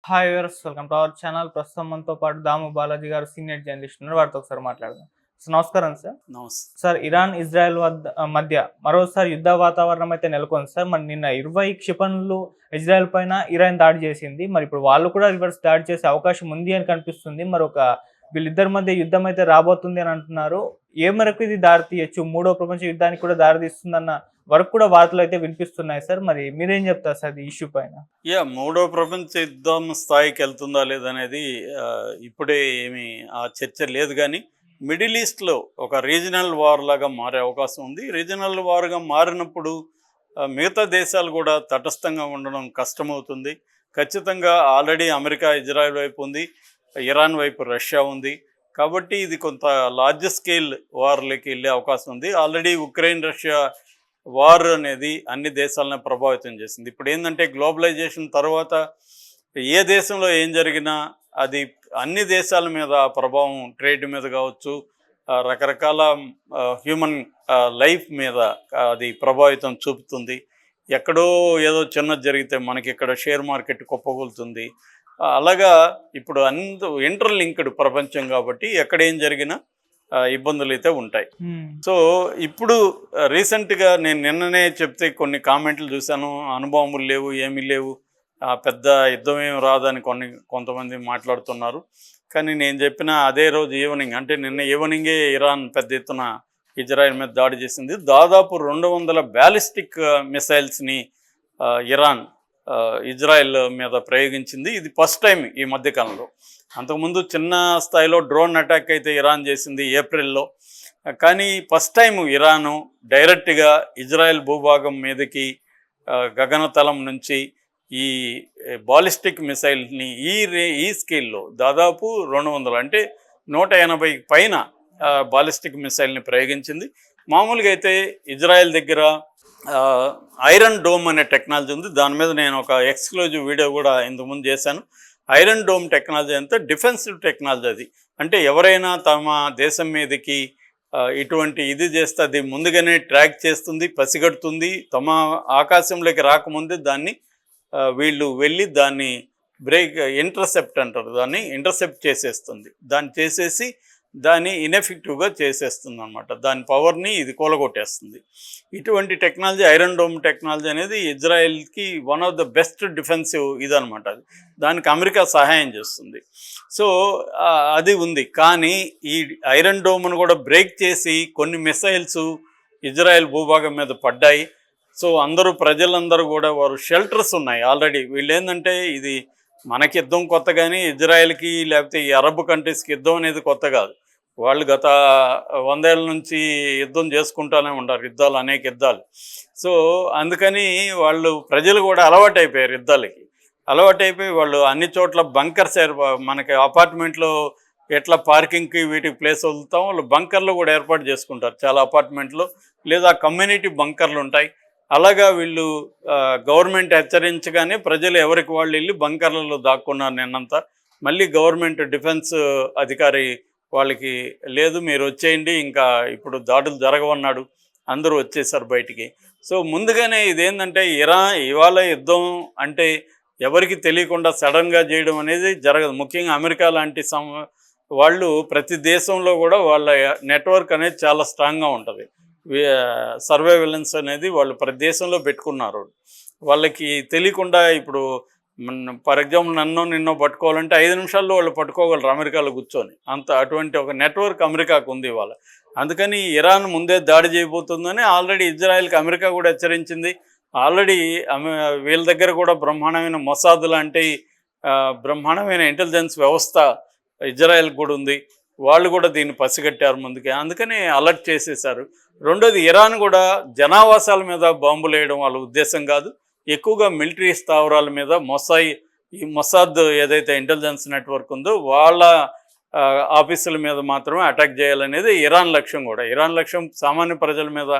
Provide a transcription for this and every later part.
Hi viewers, welcome to our channel. ప్రస్తుతం మనతో పాటు దాము బాలాజీ గారు సీనియర్ జర్నలిస్ట్ ఉన్నారు. వారితో ఒకసారి మాట్లాడదాం. సో నమస్కారం సార్. నమస్తే. సార్, ఇరాన్ ఇజ్రాయెల్ మధ్య మరోసారి యుద్ధ వాతావరణం అయితే నెలకొంది సార్. మరి నిన్న 20 క్షిపణులు ఇజ్రాయెల్ పైన ఇరాన్ దాడి చేసింది. మరి ఇప్పుడు వాళ్ళు కూడా రివర్స్ దాడి చేసే అవకాశం ఉంది అని కనిపిస్తుంది. వీళ్ళిద్దరి మధ్య యుద్ధం అయితే రాబోతుంది అని అంటున్నారు. ఏ మేరకు ఇది దారి తీయచ్చు, మూడో ప్రపంచ యుద్ధానికి కూడా దారి తీస్తుందన్న వరకు కూడా వార్తలు అయితే వినిపిస్తున్నాయి సార్. మరి మీరేం చెప్తారు సార్ ఈ ఇష్యూ పైన? మూడో ప్రపంచ యుద్ధం స్థాయికి వెళ్తుందా లేదనేది ఇప్పుడే ఏమి ఆ చర్చ లేదు. కానీ మిడిల్ ఈస్ట్లో ఒక రీజనల్ వార్ లాగా మారే అవకాశం ఉంది. రీజనల్ వార్గా మారినప్పుడు మిగతా దేశాలు కూడా తటస్థంగా ఉండడం కష్టమవుతుంది. ఖచ్చితంగా ఆల్రెడీ అమెరికా ఇజ్రాయెల్ వైపు ఉంది, ఇరాన్ వైపు రష్యా ఉంది. కాబట్టి ఇది కొంత లార్జ్ స్కేల్ వార్లోకి వెళ్ళే అవకాశం ఉంది. ఆల్రెడీ ఉక్రెయిన్ రష్యా వార్ అనేది అన్ని దేశాలను ప్రభావితం చేసింది. ఇప్పుడు ఏంటంటే గ్లోబలైజేషన్ తర్వాత ఏ దేశంలో ఏం జరిగినా అది అన్ని దేశాల మీద ప్రభావం, ట్రేడ్ మీద కావచ్చు, రకరకాల హ్యూమన్ లైఫ్ మీద అది ప్రభావితం చూపుతుంది. ఎక్కడో ఏదో చిన్నది జరిగితే మనకి ఇక్కడ షేర్ మార్కెట్ కుప్పకూలుతుంది. అలాగా ఇప్పుడు ఇంటర్లింక్డ్ ప్రపంచం కాబట్టి ఎక్కడేం జరిగినా ఇబ్బందులు అయితే ఉంటాయి. సో ఇప్పుడు రీసెంట్గా నేను నిన్ననే చెప్తే కొన్ని కామెంట్లు చూశాను, అణుబాంబులు లేవు, ఏమీ లేవు, పెద్ద యుద్ధం ఏమి రాదని కొంతమంది మాట్లాడుతున్నారు. కానీ నేను చెప్పిన అదే రోజు ఈవినింగ్, అంటే నిన్న ఈవినింగే ఇరాన్ పెద్ద ఎత్తున ఇజ్రాయెల్ మీద దాడి చేసింది. దాదాపు 200 బ్యాలిస్టిక్ మిసైల్స్ని ఇరాన్ ఇజ్రాయెల్ మీద ప్రయోగించింది. ఇది ఫస్ట్ టైం ఈ మధ్యకాలంలో. అంతకుముందు చిన్న స్థాయిలో డ్రోన్ అటాక్ అయితే ఇరాన్ చేసింది ఏప్రిల్లో. కానీ ఫస్ట్ టైం ఇరాను డైరెక్ట్గా ఇజ్రాయెల్ భూభాగం మీదకి గగనతలం నుంచి ఈ బాలిస్టిక్ మిసైల్ని ఈ స్కేల్లో దాదాపు 200 అంటే 180 పైన బాలిస్టిక్ మిసైల్ని ప్రయోగించింది. మామూలుగా అయితే ఇజ్రాయెల్ దగ్గర ఐరన్ డోమ్ అనే టెక్నాలజీ ఉంది. దాని మీద నేను ఒక ఎక్స్క్లూజివ్ వీడియో కూడా ఇంతకుముందు చేశాను. ఐరన్ డోమ్ టెక్నాలజీ అంతా డిఫెన్సివ్ టెక్నాలజీ. అది అంటే ఎవరైనా తమ దేశం మీదకి ఇటువంటి ఇది చేస్తే అది ముందుగానే ట్రాక్ చేస్తుంది, పసిగడుతుంది. తమ ఆకాశంలోకి రాకముందే దాన్ని వీళ్ళు వెళ్ళి దాన్ని ఇంటర్సెప్ట్ అంటారు, దాన్ని ఇంటర్సెప్ట్ చేసేస్తుంది. దాన్ని చేసేసి దాన్ని ఇన్ఎఫెక్టివ్గా చేసేస్తుంది అనమాట. దాని పవర్ని ఇది కూలగొట్టేస్తుంది. ఇటువంటి టెక్నాలజీ, ఐరన్ డోమ్ టెక్నాలజీ అనేది ఇజ్రాయెల్కి one of the best defensive ఇదనమాట. అది దానికి అమెరికా సహాయం చేస్తుంది. సో అది ఉంది. కానీ ఈ ఐరన్ డోమ్ను కూడా బ్రేక్ చేసి కొన్ని మిసైల్స్ ఇజ్రాయెల్ భూభాగం మీద పడ్డాయి. సో ప్రజలందరూ కూడా వారు షెల్టర్స్ ఉన్నాయి ఆల్రెడీ. వీళ్ళు ఏంటంటే ఇది మనకి యుద్ధం కొత్త, కానీ ఇజ్రాయెల్కి లేకపోతే ఈ అరబ్ కంట్రీస్కి యుద్ధం అనేది కొత్త కాదు. వాళ్ళు గత 100 ఏళ్ళ నుంచి యుద్ధం చేసుకుంటూనే ఉంటారు, అనేక యుద్ధాలు. సో అందుకని ప్రజలు కూడా అలవాటైపోయారు యుద్ధాలకి. అలవాటైపోయి వాళ్ళు అన్ని చోట్ల బంకర్స్, మనకి అపార్ట్మెంట్లో ఎట్లా పార్కింగ్కి వీటికి ప్లేస్ వదులుతాం, వాళ్ళు బంకర్లు కూడా ఏర్పాటు చేసుకుంటారు చాలా అపార్ట్మెంట్లో, లేదా కమ్యూనిటీ బంకర్లు ఉంటాయి. అలాగా వీళ్ళు గవర్నమెంట్ హెచ్చరించగానే ప్రజలు ఎవరికి వాళ్ళు వెళ్ళి బంకర్లలో దాక్కున్నారు నిన్నంతా. మళ్ళీ గవర్నమెంట్ డిఫెన్స్ అధికారి వాళ్ళకి లేదు, మీరు వచ్చేయండి, ఇంకా ఇప్పుడు దాడులు జరగవన్నాడు. అందరూ వచ్చేసారు బయటికి. సో ముందుగానే ఇదేంటంటే ఇవాళ యుద్ధం అంటే ఎవరికి తెలియకుండా సడన్గా చేయడం అనేది జరగదు. ముఖ్యంగా అమెరికా లాంటి వాళ్ళు ప్రతి దేశంలో కూడా వాళ్ళ నెట్వర్క్ అనేది చాలా స్ట్రాంగ్గా ఉంటుంది. సర్వేలెన్స్ అనేది వాళ్ళు ప్రతి దేశంలో పెట్టుకున్నారు. వాళ్ళకి తెలియకుండా ఇప్పుడు ఫర్ ఎగ్జాంపుల్ నిన్నో పట్టుకోవాలంటే 5 నిమిషాల్లో వాళ్ళు పట్టుకోగలరు అమెరికాలో కూర్చొని. అటువంటి ఒక నెట్వర్క్ అమెరికాకు ఉంది ఇవాళ. అందుకని ఇరాన్ ముందే దాడి చేయబోతుందని ఆల్రెడీ ఇజ్రాయెల్కి అమెరికా కూడా హెచ్చరించింది. ఆల్రెడీ వీళ్ళ దగ్గర కూడా బ్రహ్మాండమైన మొసాద్ లాంటి బ్రహ్మాండమైన ఇంటెలిజెన్స్ వ్యవస్థ ఇజ్రాయెల్కి కూడా ఉంది. వాళ్ళు కూడా దీన్ని పసిగట్టారు ముందుకే, అందుకని అలర్ట్ చేసేశారు. రెండోది, ఇరాన్ కూడా జనావాసాల మీద బాంబులు వేయడం వాళ్ళ ఉద్దేశం కాదు. ఎక్కువగా మిలిటరీ స్థావరాల మీద ఈ మొసాద్ ఏదైతే ఇంటెలిజెన్స్ నెట్వర్క్ ఉందో వాళ్ళ ఆఫీసుల మీద మాత్రమే అటాక్ చేయాలనేది ఇరాన్ లక్ష్యం కూడా. ఇరాన్ లక్ష్యం సామాన్య ప్రజల మీద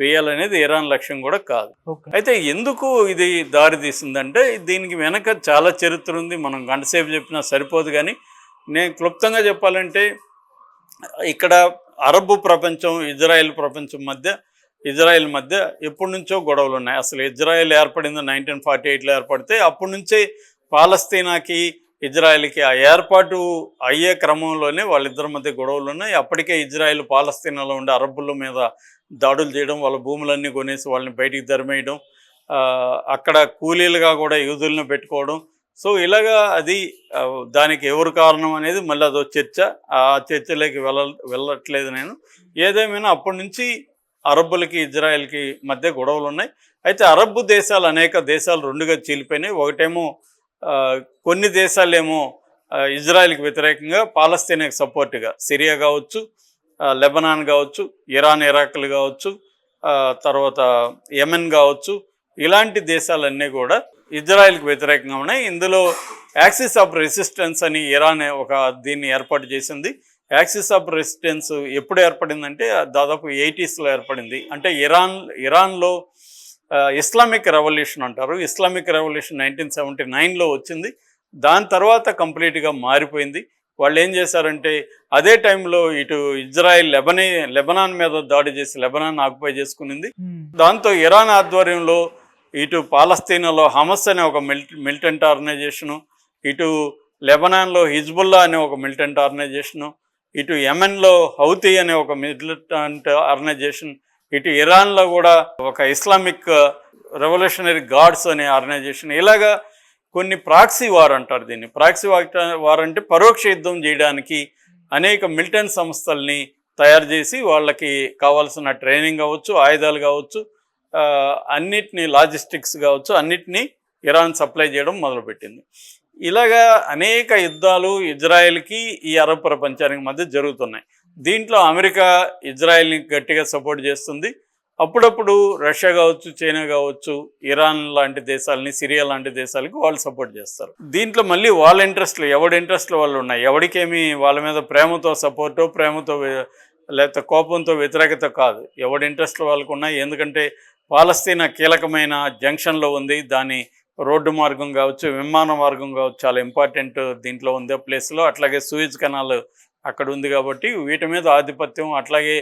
వేయాలనేది ఇరాన్ లక్ష్యం కూడా కాదు. అయితే ఎందుకు ఇది దారి తీసిందంటే దీనికి వెనక చాలా చరిత్ర ఉంది. మనం గంటసేపు చెప్పినా సరిపోదు. కానీ నేను క్లుప్తంగా చెప్పాలంటే ఇక్కడ అరబ్ ప్రపంచం, ఇజ్రాయెల్ మధ్య ఎప్పటి నుంచో గొడవలు ఉన్నాయి. అసలు ఇజ్రాయెల్ ఏర్పడింది 1948లో ఏర్పడితే అప్పటి నుంచే పాలస్తీనాకి ఇజ్రాయెల్కి ఆ ఏర్పాటు అయ్యే క్రమంలోనే వాళ్ళిద్దరి మధ్య గొడవలు ఉన్నాయి. అప్పటికే ఇజ్రాయెల్ పాలస్తీనాలో ఉండే అరబ్బుల మీద దాడులు చేయడం, వాళ్ళ భూములన్నీ కొనేసి వాళ్ళని బయటికి తరిమేయడం, అక్కడ కూలీలుగా కూడా యూదులను పెట్టుకోవడం. సో ఇలాగా అది దానికి ఎవరు కారణం అనేది మళ్ళీ అదో చర్చ. ఆ చర్చలోకి వెళ్ళట్లేదు నేను. ఏదేమైనా అప్పటి నుంచి అరబ్బులకి ఇజ్రాయెల్కి మధ్య గొడవలు ఉన్నాయి. అయితే అరబ్బు దేశాలు అనేక దేశాలు రెండుగా చీలిపోయినాయి. ఒకటేమో కొన్ని దేశాలేమో ఇజ్రాయెల్కి వ్యతిరేకంగా పాలస్తీనాకి సపోర్ట్గా సిరియా కావచ్చు, లెబనాన్ కావచ్చు, ఇరాన్ ఇరాక్లు కావచ్చు, తర్వాత యెమెన్ కావచ్చు, ఇలాంటి దేశాలన్నీ కూడా ఇజ్రాయెల్కి వ్యతిరేకంగా ఉన్నాయి. ఇందులో యాక్సిస్ ఆఫ్ రెసిస్టెన్స్ అని ఇరాన్ దీన్ని ఏర్పాటు చేసింది. యాక్సిస్ ఆఫ్ రెసిస్టెన్స్ ఎప్పుడు ఏర్పడిందంటే దాదాపు 80sలో ఏర్పడింది. అంటే ఇరాన్లో ఇస్లామిక్ రెవల్యూషన్ అంటారు. ఇస్లామిక్ రెవల్యూషన్ 1979లో వచ్చింది. దాని తర్వాత కంప్లీట్గా మారిపోయింది. వాళ్ళు ఏం చేశారంటే అదే టైంలో ఇటు ఇజ్రాయెల్ లెబనాన్ మీద దాడి చేసి లెబనాన్ ఆక్యుపై చేసుకునింది. దాంతో ఇరాన్ ఆధ్వర్యంలో ఇటు పాలస్తీనాలో హమస్ అనే ఒక మిలిటెంట్ ఆర్గనైజేషను, ఇటు లెబనాన్లో హిజ్బుల్లా అనే ఒక మిలిటెంట్ ఆర్గనైజేషను, ఇటు యెమెన్లో హౌతీ అనే ఒక మిలిటెంట్ ఆర్గనైజేషన్, ఇటు ఇరాన్లో కూడా ఒక ఇస్లామిక్ రెవల్యూషనరీ గార్డ్స్ అనే ఆర్గనైజేషన్, ఇలాగా కొన్ని ప్రాక్సీ వార్ అంటారు దీన్ని. ప్రాక్సీ వార్ అంటే పరోక్ష యుద్ధం చేయడానికి అనేక మిలిటెంట్ సంస్థల్ని తయారు చేసి వాళ్ళకి కావాల్సిన ట్రైనింగ్ కావచ్చు, ఆయుధాలు కావచ్చు, అన్నిటినీ లాజిస్టిక్స్ కావచ్చు, అన్నిటినీ ఇరాన్ సప్లై చేయడం మొదలుపెట్టింది. ఇలాగా అనేక యుద్ధాలు ఇజ్రాయెల్కి ఈ అరబ్ ప్రపంచానికి మధ్య జరుగుతున్నాయి. దీంట్లో అమెరికా ఇజ్రాయెల్ని గట్టిగా సపోర్ట్ చేస్తుంది. అప్పుడప్పుడు రష్యా కావచ్చు, చైనా కావచ్చు, ఇరాన్ లాంటి దేశాలని, సిరియా లాంటి దేశాలకి వాళ్ళు సపోర్ట్ చేస్తారు. దీంట్లో మళ్ళీ వాళ్ళ ఎవడి ఇంట్రెస్ట్లు వాళ్ళు ఉన్నాయి. ఎవడికేమి వాళ్ళ మీద ప్రేమతో సపోర్టో, ప్రేమతో లేకపోతే కోపంతో వ్యతిరేకత కాదు. ఎవడి ఇంట్రెస్ట్లు వాళ్ళకు ఉన్నాయి. ఎందుకంటే పాలస్తీనా కీలకమైన జంక్షన్లో ఉంది. దాని రోడ్డు మార్గం కావచ్చు, విమాన మార్గం కావచ్చు, చాలా ఇంపార్టెంట్ దీంట్లో ఉంది ఆ ప్లేస్లో. అట్లాగే సూయిజ్ కెనాల్ అక్కడ ఉంది కాబట్టి వీటి మీద ఆధిపత్యం, అట్లాగే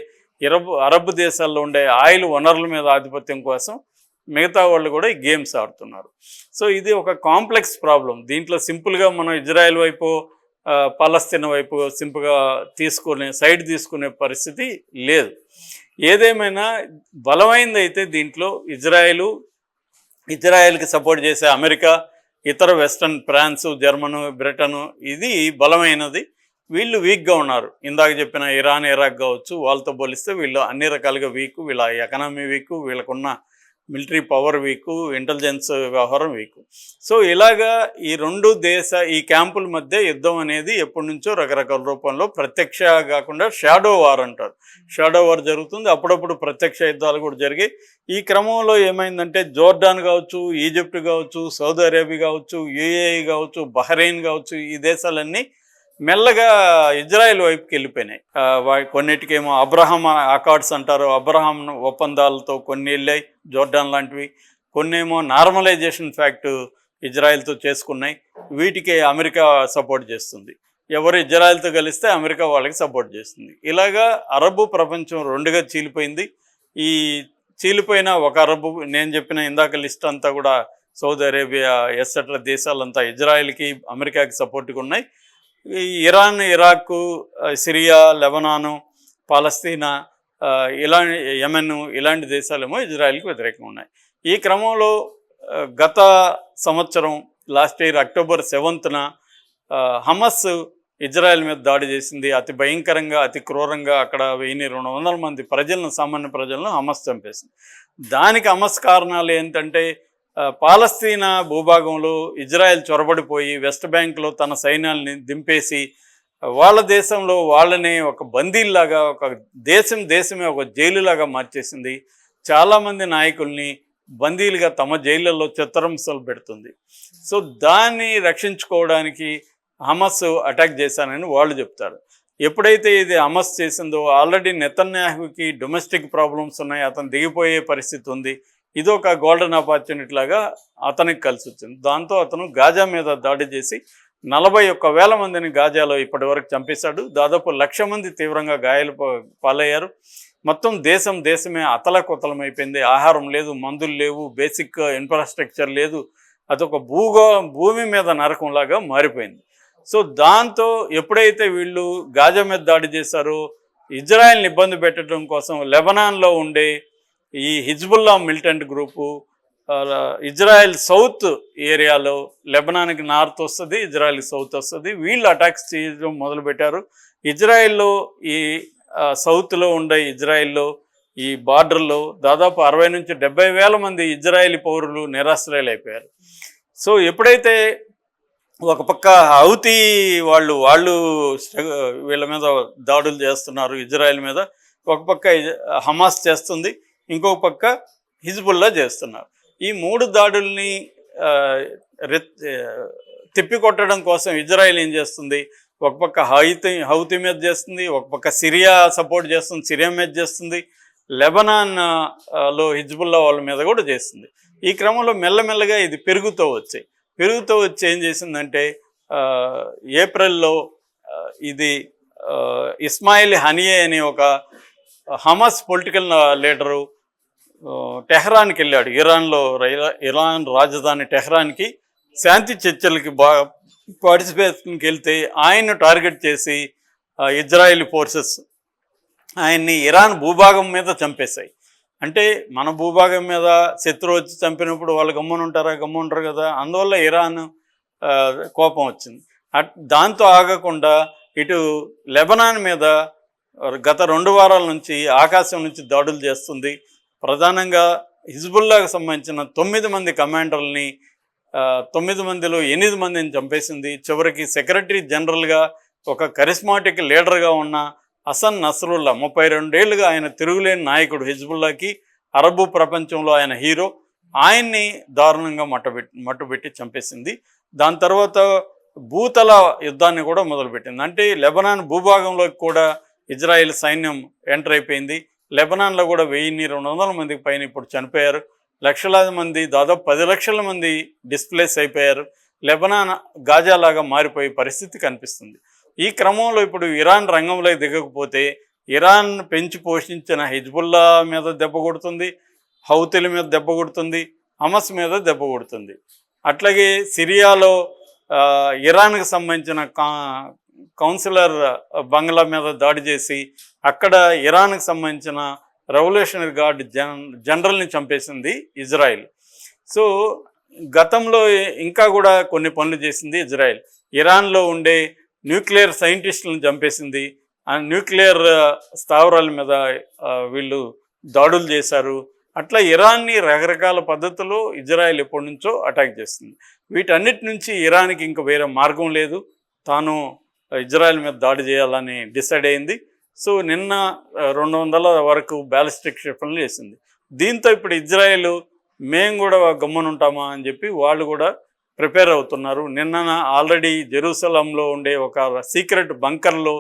అరబ్ దేశాల్లో ఉండే ఆయిల్ వనరుల మీద ఆధిపత్యం కోసం మిగతా వాళ్ళు కూడా ఈ గేమ్స్ ఆడుతున్నారు. సో ఇది ఒక కాంప్లెక్స్ ప్రాబ్లం. దీంట్లో సింపుల్గా మనం ఇజ్రాయెల్ వైపు, పాలస్తీనా వైపు సింపుల్గా సైడ్ తీసుకునే పరిస్థితి లేదు. ఏదేమైనా బలమైంది అయితే దీంట్లో ఇజ్రాయెల్కి సపోర్ట్ చేసే అమెరికా, ఇతర వెస్టర్న్, ఫ్రాన్సు, జర్మను, బ్రిటను, ఇది బలమైనది. వీళ్ళు వీక్గా ఉన్నారు. ఇందాక చెప్పిన ఇరాన్ ఇరాక్ కావచ్చు, వాళ్ళతో పోలిస్తే వీళ్ళు అన్ని రకాలుగా వీకు. వీళ్ళ ఎకనామీ వీకు, వీళ్ళకున్న మిలిటరీ పవర్ వీకు, ఇంటెలిజెన్స్ వ్యవహారం వీకు. సో ఇలాగా ఈ క్యాంపుల మధ్య యుద్ధం అనేది ఎప్పటి నుంచో రకరకాల రూపంలో ప్రత్యక్ష కాకుండా షాడో వార్ అంటారు. షాడో వార్ జరుగుతుంది. అప్పుడప్పుడు ప్రత్యక్ష యుద్ధాలు కూడా జరిగాయి. ఈ క్రమంలో ఏమైందంటే జోర్డాన్ కావచ్చు, ఈజిప్ట్ కావచ్చు, సౌదీ అరేబియా కావచ్చు, యుఏఈ కావచ్చు, బహ్రెయిన్ కావచ్చు, ఈ దేశాలన్నీ మెల్లగా ఇజ్రాయెల్ వైపుకి వెళ్ళిపోయినాయి. కొన్నిటికేమో అబ్రహాం అకార్డ్స్ అంటారు, అబ్రహాం ఒప్పందాలతో కొన్ని వెళ్ళాయి జోర్డాన్ లాంటివి. కొన్నేమో నార్మలైజేషన్ ఫ్యాక్ట్ ఇజ్రాయెల్తో చేసుకున్నాయి. వీటికి అమెరికా సపోర్ట్ చేస్తుంది. ఎవరు ఇజ్రాయెల్తో కలిస్తే అమెరికా వాళ్ళకి సపోర్ట్ చేస్తుంది. ఇలాగా అరబు ప్రపంచం రెండుగా చీలిపోయింది. ఈ చీలిపోయిన ఒక అరబు, నేను చెప్పిన ఇందాక లిస్ట్ అంతా కూడా సౌదీ అరేబియా ఎస్సెట్ల దేశాలంతా ఇజ్రాయెల్కి, అమెరికాకి సపోర్ట్గా ఉన్నాయి. Iran, Iraq, Syria, Lebanon, Palestine, Yemen, ఇలాంటి దేశాలేమో ఇజ్రాయెల్కి వ్యతిరేకంగా ఉన్నాయి. ఈ క్రమంలో గత సంవత్సరం లాస్ట్ ఇయర్ అక్టోబర్ 7న హమస్ ఇజ్రాయెల్ మీద దాడి చేసింది. అతి భయంకరంగా, అతి క్రూరంగా అక్కడ 1200 మంది సామాన్య ప్రజలను హమస్ చంపేసింది. దానికి హమస్ కారణాలు ఏంటంటే పాలస్తీనా భూభాగంలో ఇజ్రాయెల్ చొరబడిపోయి వెస్ట్ బ్యాంక్లో తన సైన్యాల్ని దింపేసి వాళ్ళ దేశంలో వాళ్ళని ఒక బందీల్లాగా, ఒక దేశమే ఒక జైలులాగా మార్చేసింది. చాలామంది నాయకుల్ని బందీలుగా తమ జైళ్ళల్లో చిత్రహింసలు పెడుతుంది. సో దాన్ని రక్షించుకోవడానికి హమస్ అటాక్ చేశానని వాళ్ళు చెప్తారు. ఎప్పుడైతే ఇది హమస్ చేసిందో ఆల్రెడీ నెతన్యాహుకి డొమెస్టిక్ ప్రాబ్లమ్స్ ఉన్నాయి, అతను దిగిపోయే పరిస్థితి ఉంది. ఇదొక గోల్డెన్ ఆపర్చునిటీ లాగా అతనికి కలిసి వచ్చింది. దాంతో అతను గాజా మీద దాడి చేసి 41,000 మందిని గాజాలో ఇప్పటి వరకు చంపేశాడు. దాదాపు 1,00,000 మంది తీవ్రంగా పాలయ్యారు. మొత్తం దేశమే అతలకుతలమైపోయింది. ఆహారం లేదు, మందులు లేవు, బేసిక్ ఇన్ఫ్రాస్ట్రక్చర్ లేదు. అదొక భూమి మీద నరకంలాగా మారిపోయింది. సో దాంతో ఎప్పుడైతే వీళ్ళు గాజా మీద దాడి చేశారో, ఇజ్రాయెల్ని ఇబ్బంది పెట్టడం కోసం లెబనాన్లో ఉండే ఈ Hezbollah militant group Israel south ఏరియాలో, లెబనాన్కి నార్త్ వస్తుంది, ఇజ్రాయెల్కి సౌత్ వస్తుంది, వీళ్ళు అటాక్స్ చేయడం మొదలుపెట్టారు. ఇజ్రాయెల్లో ఈ సౌత్లో ఉండే ఇజ్రాయెల్లో ఈ బార్డర్లో దాదాపు 60 నుంచి 70 వేల మంది ఇజ్రాయేలీ పౌరులు నిరాశ్రయులైపోయారు. సో ఎప్పుడైతే ఒక పక్క హౌతీ వాళ్ళు వీళ్ళ మీద దాడులు చేస్తున్నారు ఇజ్రాయెల్ మీద, ఒక పక్క హమాస్ చేస్తుంది, ఇంకొక పక్క హిజ్బుల్లా చేస్తున్నారు. ఈ 3 దాడుల్ని తిప్పికొట్టడం కోసం ఇజ్రాయెల్ ఏం చేస్తుంది, ఒక పక్క హౌతీ మీద చేస్తుంది, ఒక పక్క సిరియా సపోర్ట్ చేస్తుంది, సిరియా మీద చేస్తుంది, లెబనాన్లో హిజ్బుల్లా వాళ్ళ మీద కూడా చేస్తుంది. ఈ క్రమంలో మెల్లమెల్లగా ఇది పెరుగుతూ వచ్చి ఏం చేసిందంటే ఏప్రిల్లో ఇది ఇస్మాయిల్ హనియే అనే ఒక హమాస్ పొలిటికల్ లీడరు టెహ్రాన్కి వెళ్ళాడు. ఇరాన్ రాజధాని టెహ్రాన్కి శాంతి చర్చలకి పార్టిసిపేషన్కి వెళ్తే ఆయన్ను టార్గెట్ చేసి ఇజ్రాయేలీ ఫోర్సెస్ ఆయన్ని ఇరాన్ భూభాగం మీద చంపేశాయి. అంటే మన భూభాగం మీద శత్రువు వచ్చి చంపినప్పుడు వాళ్ళు గమ్మునుంటారు కదా, అందువల్ల ఇరాన్ కోపం వచ్చింది. దాంతో ఆగకుండా ఇటు లెబనాన్ మీద గత 2 వారాల నుంచి ఆకాశం నుంచి దాడులు చేస్తుంది. ప్రధానంగా హిజ్బుల్లాకు సంబంధించిన 9 మంది కమాండర్లని 9 మందిలో 8 మందిని చంపేసింది. చివరికి సెక్రటరీ జనరల్గా ఒక కరిస్మాటిక్ లీడర్గా ఉన్న హసన్ నస్రుల్లా 32 ఏళ్ళుగా ఆయన తిరుగులేని నాయకుడు, హిజ్బుల్లాకి అరబు ప్రపంచంలో ఆయన హీరో, ఆయన్ని దారుణంగా మట్టుబెట్టి చంపేసింది. దాని తర్వాత భూతల యుద్ధాన్ని కూడా మొదలుపెట్టింది. అంటే లెబనాన్ భూభాగంలోకి కూడా ఇజ్రాయెల్ సైన్యం ఎంటర్ అయిపోయింది. లెబనాన్లో కూడా 1200 మందికి పైన ఇప్పుడు చనిపోయారు. లక్షలాది మంది, దాదాపు 10 లక్షల మంది డిస్ప్లేస్ అయిపోయారు. లెబనాన్ గాజాలాగా మారిపోయే పరిస్థితి కనిపిస్తుంది. ఈ క్రమంలో ఇప్పుడు ఇరాన్ రంగంలోకి దిగకపోతే ఇరాన్ పెంచి పోషించిన హిజ్బుల్లా మీద దెబ్బ కొడుతుంది, హౌతీల మీద దెబ్బ కొడుతుంది, హమస్ మీద దెబ్బ కొడుతుంది. అట్లాగే సిరియాలో ఇరాన్కి సంబంధించిన కౌన్సిలర్ బంగ్లా మీద దాడి చేసి అక్కడ ఇరాన్కి సంబంధించిన రెవల్యూషనరీ గార్డ్ జనరల్ని చంపేసింది ఇజ్రాయెల్. సో గతంలో ఇంకా కూడా కొన్ని పనులు చేసింది ఇజ్రాయెల్. ఇరాన్లో ఉండే న్యూక్లియర్ సైంటిస్టులను చంపేసింది. ఆ న్యూక్లియర్ స్థావరాల మీద వీళ్ళు దాడులు చేశారు. అట్లా ఇరాన్ని రకరకాల పద్ధతుల్లో ఇజ్రాయెల్ ఎప్పటి నుంచో అటాక్ చేస్తుంది. వీటన్నిటి నుంచి ఇరాన్కి ఇంకా వేరే మార్గం లేదు, తాను ఇజ్రాయెల్ మీద దాడి చేయాలని డిసైడ్ అయింది. సో నిన్న 200 వరకు బ్యాలిస్టిక్ క్షిపణులు చేసింది. దీంతో ఇప్పుడు ఇజ్రాయెల్ మేము కూడా గమ్మునుంటామా అని చెప్పి వాళ్ళు కూడా ప్రిపేర్ అవుతున్నారు. నిన్న ఆల్రెడీ జెరూసలంలో ఉండే ఒక సీక్రెట్ బంకర్లో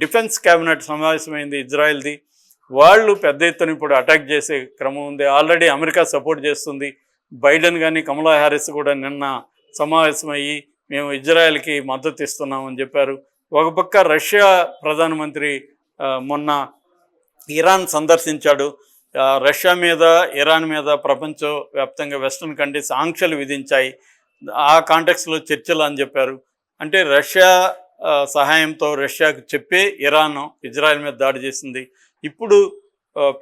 డిఫెన్స్ క్యాబినెట్ సమావేశమైంది ఇజ్రాయెల్ది. వాళ్ళు పెద్ద ఎత్తున ఇప్పుడు అటాక్ చేసే క్రమం ఉంది. ఆల్రెడీ అమెరికా సపోర్ట్ చేస్తుంది. బైడెన్ కానీ కమలా హ్యారిస్ కూడా నిన్న సమావేశమయ్యి మేము ఇజ్రాయెల్కి మద్దతు ఇస్తున్నామని చెప్పారు. ఒక పక్క రష్యా ప్రధానమంత్రి మొన్న ఇరాన్ సందర్శించాడు. రష్యా మీద, ఇరాన్ మీద ప్రపంచవ్యాప్తంగా వెస్ట్రన్ కంట్రీస్ ఆంక్షలు విధించాయి. ఆ కాంటెక్స్లో చర్చలు అని చెప్పారు. అంటే రష్యా సహాయంతో రష్యాకు చెప్పే ఇరాన్ ఇజ్రాయెల్ మీద దాడి చేసింది. ఇప్పుడు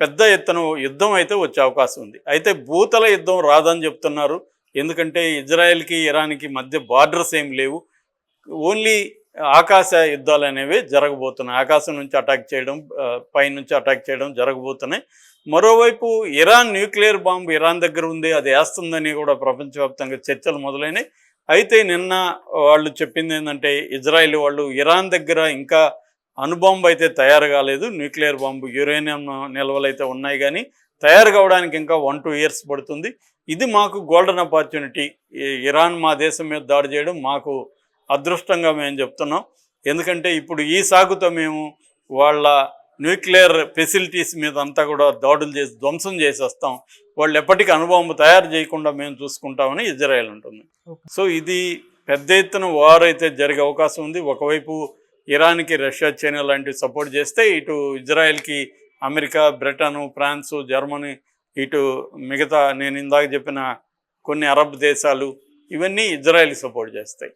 పెద్ద ఎత్తున యుద్ధం అయితే వచ్చే అవకాశం ఉంది. అయితే భూతల యుద్ధం రాదని చెప్తున్నారు. ఎందుకంటే ఇజ్రాయెల్కి ఇరాన్కి మధ్య బార్డర్స్ ఏం లేవు, ఓన్లీ ఆకాశ యుద్ధాలు అనేవి జరగబోతున్నాయి. ఆకాశం నుంచి అటాక్ చేయడం, పైనుంచి అటాక్ చేయడం జరగబోతున్నాయి. మరోవైపు ఇరాన్ న్యూక్లియర్ బాంబు ఇరాన్ దగ్గర ఉంది, అది వేస్తుందని కూడా ప్రపంచవ్యాప్తంగా చర్చలు మొదలైనవి. అయితే నిన్న వాళ్ళు చెప్పింది ఏంటంటే ఇజ్రాయెల్ వాళ్ళు ఇరాన్ దగ్గర ఇంకా అణుబాంబు అయితే తయారు కాలేదు, న్యూక్లియర్ బాంబు యురేనియం నిల్వలు అయితే ఉన్నాయి, కానీ తయారు కావడానికి ఇంకా 1-2 ఇయర్స్ పడుతుంది. ఇది మాకు గోల్డెన్ ఆపర్చునిటీ, ఇరాన్ మా దేశం మీద దాడి చేయడం మాకు అదృష్టంగా మేము చెప్తున్నాం. ఎందుకంటే ఇప్పుడు ఈ సాగుతో మేము వాళ్ళ న్యూక్లియర్ ఫెసిలిటీస్ మీద అంతా కూడా దాడులు చేసి ధ్వంసం చేసేస్తాం, వాళ్ళు ఎప్పటికీ అణుబాంబు తయారు చేయకుండా మేము చూసుకుంటామని ఇజ్రాయెల్ ఉంటుంది. సో ఇది పెద్ద ఎత్తున వార్ అయితే జరిగే అవకాశం ఉంది. ఒకవైపు ఇరాన్కి రష్యా, చైనా లాంటివి సపోర్ట్ చేస్తే, ఇటు ఇజ్రాయెల్కి అమెరికా, బ్రిటన్, ఫ్రాన్సు, జర్మనీ, ఇటు మిగతా నేను ఇందాక చెప్పిన కొన్ని అరబ్ దేశాలు, ఇవన్నీ ఇజ్రాయెల్ సపోర్ట్ చేస్తాయి.